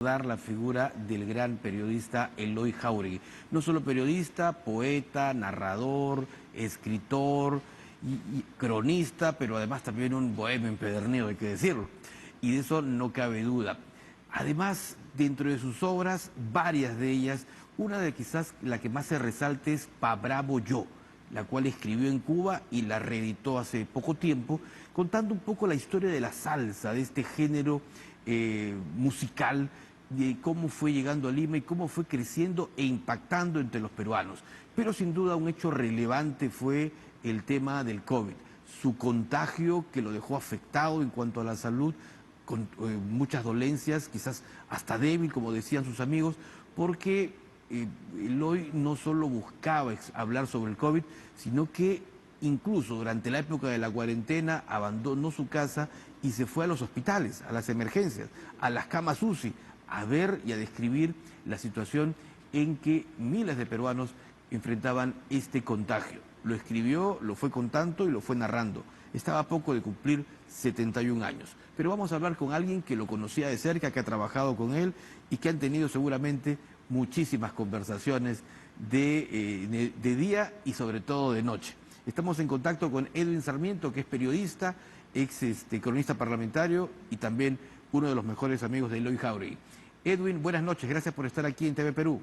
La figura del gran periodista Eloy Jáuregui. No solo periodista, poeta, narrador, escritor y cronista, pero además también un bohemio empedernido, hay que decirlo. Y de eso no cabe duda. Además, dentro de sus obras, varias de ellas, una de quizás la que más se resalte es Pa Bravo Yo, la cual escribió en Cuba y la reeditó hace poco tiempo, contando un poco la historia de la salsa, de este género musical, de cómo fue llegando a Lima y cómo fue creciendo e impactando entre los peruanos. Pero sin duda un hecho relevante fue el tema del COVID, su contagio que lo dejó afectado en cuanto a la salud, con muchas dolencias, quizás hasta débil, como decían sus amigos, porque Eloy no solo buscaba hablar sobre el COVID, sino que incluso durante la época de la cuarentena abandonó su casa y se fue a los hospitales, a las emergencias, a las camas UCI, a ver y a describir la situación en que miles de peruanos enfrentaban este contagio. Lo escribió, lo fue contando y lo fue narrando. Estaba a poco de cumplir 71 años. Pero vamos a hablar con alguien que lo conocía de cerca, que ha trabajado con él y que han tenido seguramente muchísimas conversaciones de día y sobre todo de noche. Estamos en contacto con Edwin Sarmiento, que es periodista, ex cronista parlamentario y también uno de los mejores amigos de Eloy Jáuregui. Edwin, buenas noches, gracias por estar aquí en TV Perú.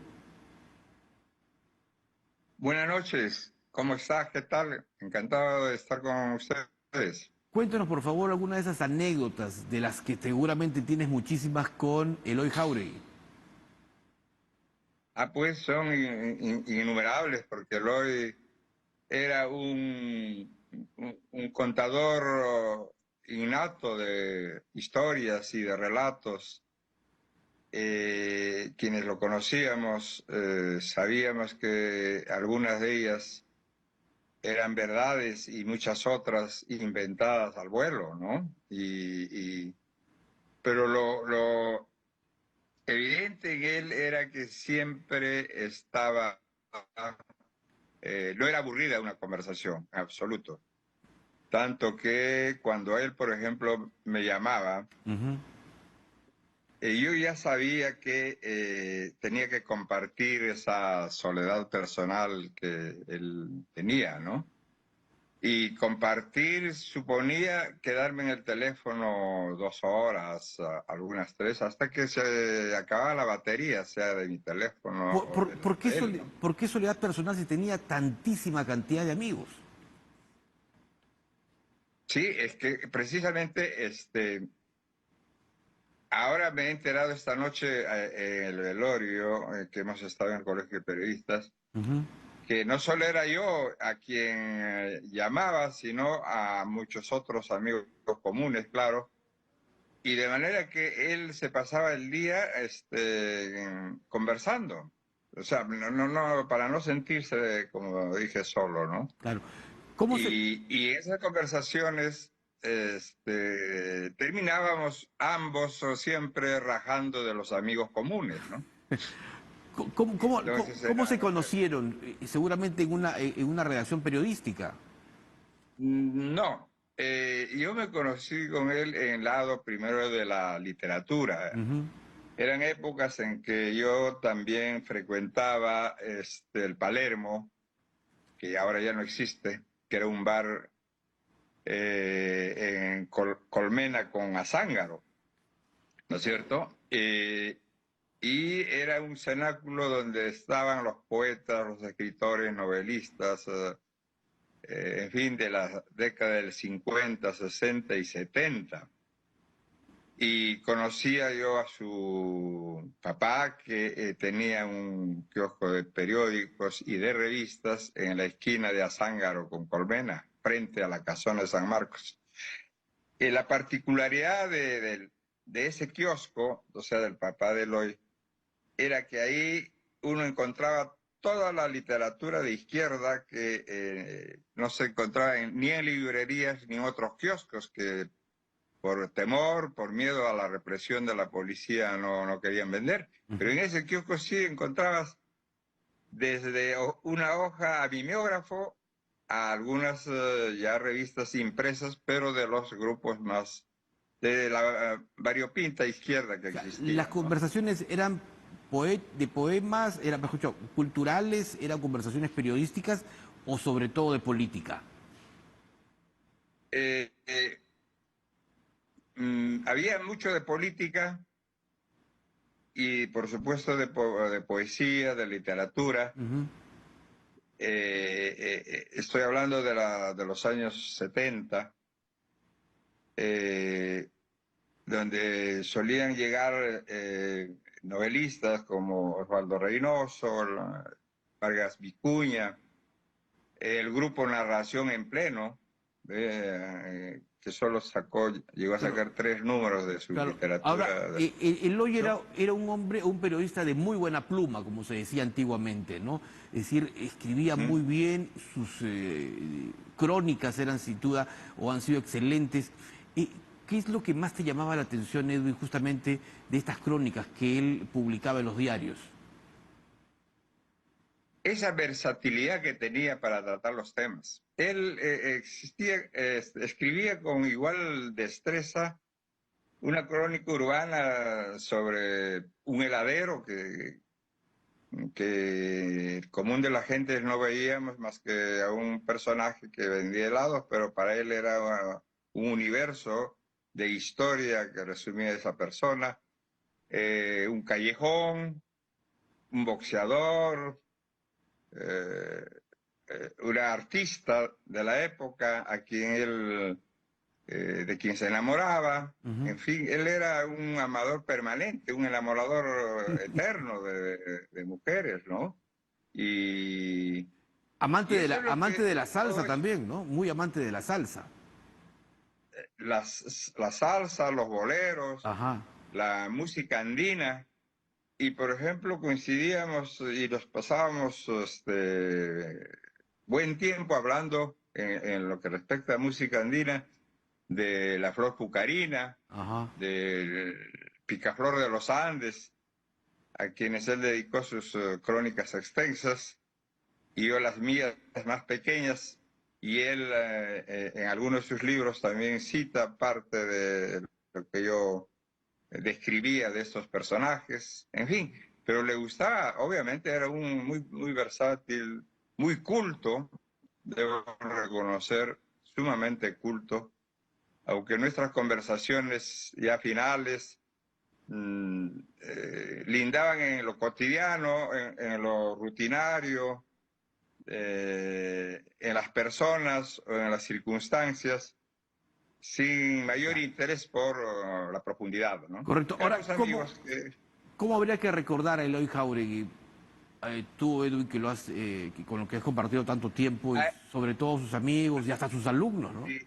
Buenas noches, ¿cómo estás? ¿Qué tal? Encantado de estar con ustedes. Cuéntanos por favor alguna de esas anécdotas de las que seguramente tienes muchísimas con Eloy Jáuregui. Pues son innumerables porque Eloy era un contador innato de historias y de relatos. Quienes lo conocíamos sabíamos que algunas de ellas eran verdades y muchas otras inventadas al vuelo, ¿no? Pero lo evidente en él era que siempre estaba, no era aburrida una conversación, en absoluto. Tanto que cuando él, por ejemplo, me llamaba, yo ya sabía que tenía que compartir esa soledad personal que él tenía, ¿no? Y compartir suponía quedarme en el teléfono 2 horas, algunas 3, hasta que se acababa la batería, sea de mi teléfono ¿Por, o por- por qué de él, ¿no? por qué soledad personal si tenía tantísima cantidad de amigos? Sí, es que precisamente ahora me he enterado esta noche en el velorio que hemos estado en el Colegio de Periodistas, Ujú. que no solo era yo a quien llamaba, sino a muchos otros amigos comunes, claro. Y de manera que él se pasaba el día conversando. O sea, para no sentirse, como dije, solo, ¿no? Claro. ¿Cómo se, Y esas conversaciones terminábamos ambos siempre rajando de los amigos comunes, ¿no? Entonces cómo se era, conocieron? Seguramente en una redacción periodística. no, yo me conocí con él en el lado primero de la literatura. Ujú. Eran épocas en que yo también frecuentaba el Palermo, que ahora ya no existe, que era un bar en Colmena con Azángaro, ¿no es cierto? Y era un cenáculo donde estaban los poetas, los escritores, novelistas, en fin, de la década del 50, 60 y 70. Y conocía yo a su papá, que tenía un kiosco de periódicos y de revistas en la esquina de Azángaro con Colmena, frente a la Casona de San Marcos. La particularidad de ese kiosco, o sea, del papá de Eloy, era que ahí uno encontraba toda la literatura de izquierda que no se encontraba ni en librerías ni en otros kioscos, que por temor, por miedo a la represión de la policía no querían vender. Pero en ese kiosco sí encontrabas desde una hoja a mimeógrafo a algunas ya revistas impresas, pero de los grupos más de la variopinta izquierda que O sea, existía, las ¿no? conversaciones eran de poemas, eran, mejor dicho, culturales, eran conversaciones periodísticas o sobre todo de política. Eh, eh, Había mucho de política y por supuesto de poesía, de literatura. Ujú. Estoy hablando de los años 70, eh, donde solían llegar novelistas como Osvaldo Reynoso, Vargas Vicuña, el grupo Narración en Pleno, que solo llegó a Pero sacar 3 números de su claro, ahora, literatura de Eloy ficción. era un hombre, un periodista de muy buena pluma, como se decía antiguamente, ¿no? Es decir, escribía ¿Mm? muy bien, sus crónicas eran sin duda o han sido excelentes. ¿Qué es lo que más te llamaba la atención, Edwin, justamente de estas crónicas que él publicaba en los diarios? Esa versatilidad que tenía para tratar los temas. Él escribía con igual destreza una crónica urbana sobre un heladero que el común de la gente no veíamos más que a un personaje que vendía helados, pero para él era un universo de historia que resumía esa persona, un callejón, un boxeador, eh, una artista de la época a quien de quien se enamoraba. Ujú. En fin, él era un amador permanente, un enamorador eterno de mujeres, ¿no? Y, y eso es lo Amante de que la salsa todo eso, también, ¿no? Muy amante de la salsa. la salsa, los boleros, Ajá. la música andina. Y por ejemplo, coincidíamos y nos pasábamos buen tiempo hablando en lo que respecta a música andina de la flor pucarina, Ajá. del picaflor de los Andes, a quienes él dedicó sus crónicas extensas, y yo las mías más pequeñas, y él en algunos de sus libros también cita parte de lo que yo describía de estos personajes, en fin, pero le gustaba, obviamente era un muy versátil, muy culto, debo reconocer, sumamente culto, aunque nuestras conversaciones ya finales lindaban en lo cotidiano, en lo rutinario, en las personas o en las circunstancias, sin mayor Ya. interés por la profundidad, ¿no? Correcto. Ahora, Éramos amigos que ¿cómo habría que recordar a Eloy Jauregui? Tú, Edwin, con lo que has compartido tanto tiempo y ah, sobre todo sus amigos y hasta sus alumnos, ¿no? sí,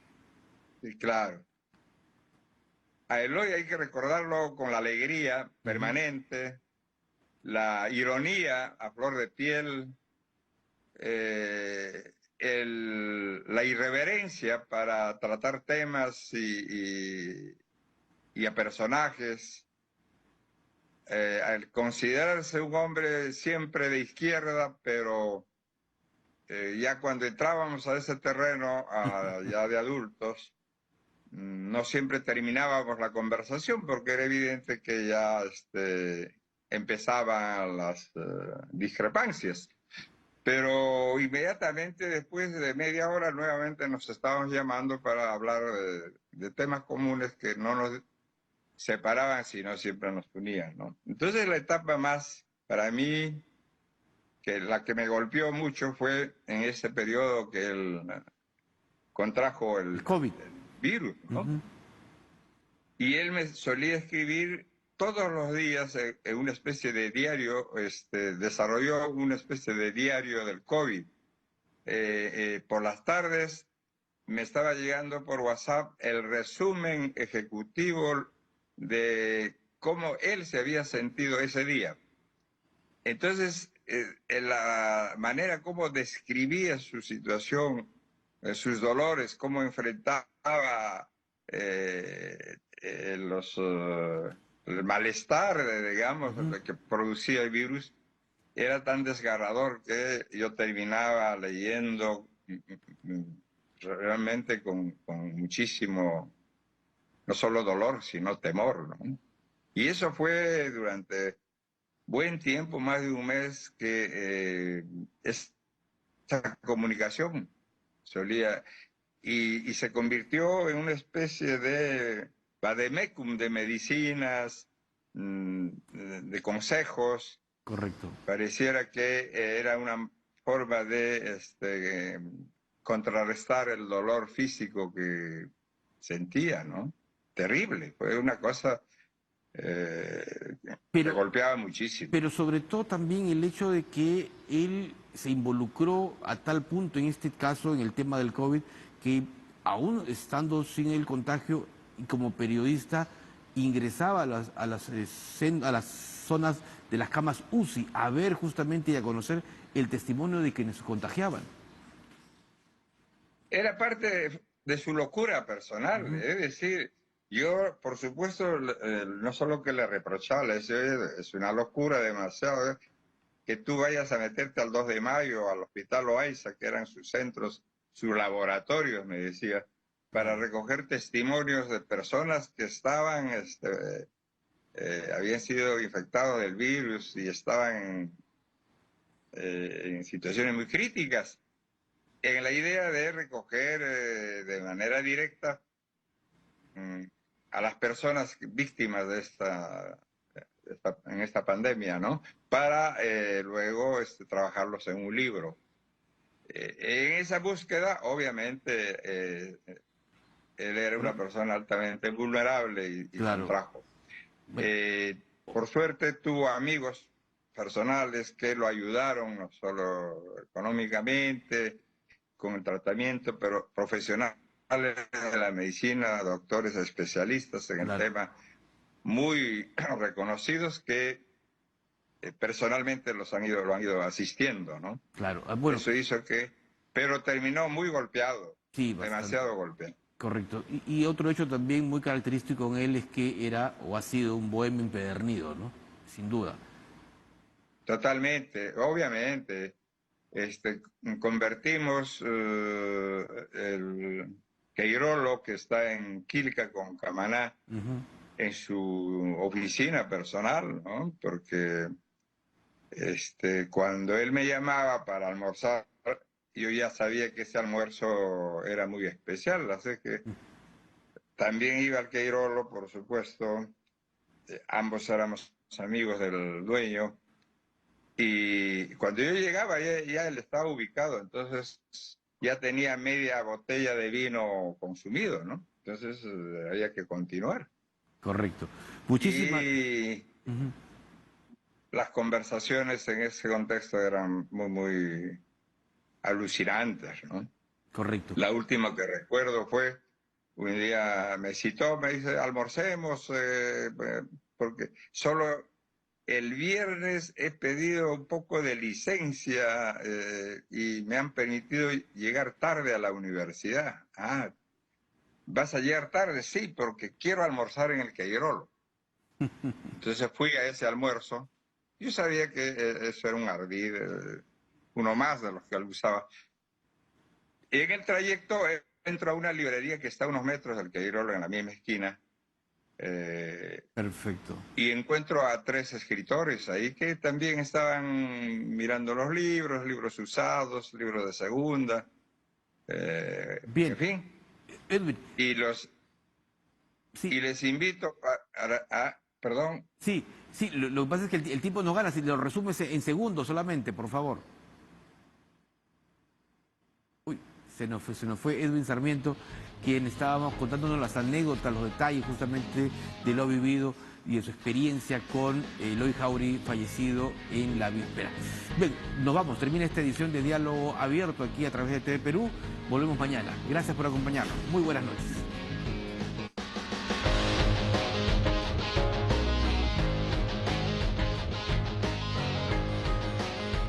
sí, claro. A Eloy hay que recordarlo con la alegría Ujú. permanente, la ironía a flor de piel, la irreverencia para tratar temas y a personajes, al considerarse un hombre siempre de izquierda, pero ya cuando entrábamos a ese terreno, ya de adultos, no siempre terminábamos la conversación porque era evidente que ya empezaban las discrepancias. Pero inmediatamente después de media hora nuevamente nos estábamos llamando para hablar de temas comunes que no nos separaban, sino siempre nos unían, ¿no? Entonces la etapa más, para mí, que la que me golpeó mucho fue en ese periodo que él contrajo El COVID. el virus, ¿no? Ujú. Y él me solía escribir todos los días en una especie de diario, desarrolló una especie de diario del COVID. Por las tardes me estaba llegando por WhatsApp el resumen ejecutivo de cómo él se había sentido ese día. Entonces, en la manera como describía su situación, sus dolores, cómo enfrentaba el malestar, digamos, Ujú. que producía el virus, era tan desgarrador que yo terminaba leyendo realmente con muchísimo no solo dolor, sino temor, ¿no? Y eso fue durante buen tiempo, más de un mes, que esa comunicación solía, y se convirtió en una especie de vademecum de medicinas, de consejos. Correcto. Pareciera que era una forma de contrarrestar el dolor físico que sentía, ¿no? Terrible, fue una cosa que Pero, golpeaba muchísimo. pero sobre todo también el hecho de que él se involucró a tal punto en este caso, en el tema del COVID, que aún estando sin el contagio y como periodista, ingresaba a las zonas de las camas UCI a ver justamente y a conocer el testimonio de quienes se contagiaban. Era parte de su locura personal, es decir, yo, por supuesto, no solo que le reprochaba, le decía, "Oye, es una locura demasiado, que tú vayas a meterte al 2 de mayo al Hospital Loaiza, que eran sus centros, sus laboratorios", me decía, para recoger testimonios de personas que estaban, habían sido infectados del virus y estaban en situaciones muy críticas, en la idea de recoger de manera directa a las personas víctimas de en esta pandemia, ¿no? Para luego trabajarlos en un libro. En esa búsqueda, obviamente, él era una persona altamente vulnerable y Claro. contrajo. Por suerte tuvo amigos personales que lo ayudaron, no solo económicamente, con el tratamiento, pero profesionales de la medicina, doctores especialistas en el tema, muy reconocidos que personalmente lo han ido asistiendo, ¿no? Claro. Bueno, eso hizo que, pero terminó muy golpeado, sí, bastante. demasiado golpeado. Correcto. Y otro hecho también muy característico en él es que era o ha sido un bohemio empedernido, ¿no? Sin duda. Totalmente, obviamente. Convertimos el Queirolo, que está en Quilca con Camaná, en su oficina personal, ¿no? Porque cuando él me llamaba para almorzar, yo ya sabía que ese almuerzo era muy especial, así que también iba al Queirolo, por supuesto. Ambos éramos amigos del dueño. Y cuando yo llegaba, ya él estaba ubicado, entonces ya tenía media botella de vino consumido, ¿no? Entonces había que continuar. Correcto. Muchísimas. Y las conversaciones en ese contexto eran muy alucinantes, ¿no? Correcto. La última que recuerdo fue, un día me citó, me dice, almorcemos, porque solo el viernes he pedido un poco de licencia y me han permitido llegar tarde a la universidad. Ah, ¿vas a llegar tarde? Sí, porque quiero almorzar en el Queirolo. Entonces fui a ese almuerzo. Yo sabía que eso era un ardid, uno más de los que él usaba. Y en el trayecto entro a una librería que está a unos metros del Queirolo, en la misma esquina. Perfecto. Y encuentro a 3 escritores ahí que también estaban mirando los libros, libros usados, libros de segunda, Bien. en fin. Edwin. Y Sí. les invito perdón. Sí, lo que pasa es que el tiempo nos gana, si lo resumes en segundos solamente, por favor. Uy, se nos fue Edwin Sarmiento, quien estábamos contándonos las anécdotas, los detalles justamente de lo vivido y de su experiencia con Eloy Jáuregui, fallecido en la víspera. Bien, nos vamos, termina esta edición de Diálogo Abierto aquí a través de TV Perú. Volvemos mañana. Gracias por acompañarnos. Muy buenas noches.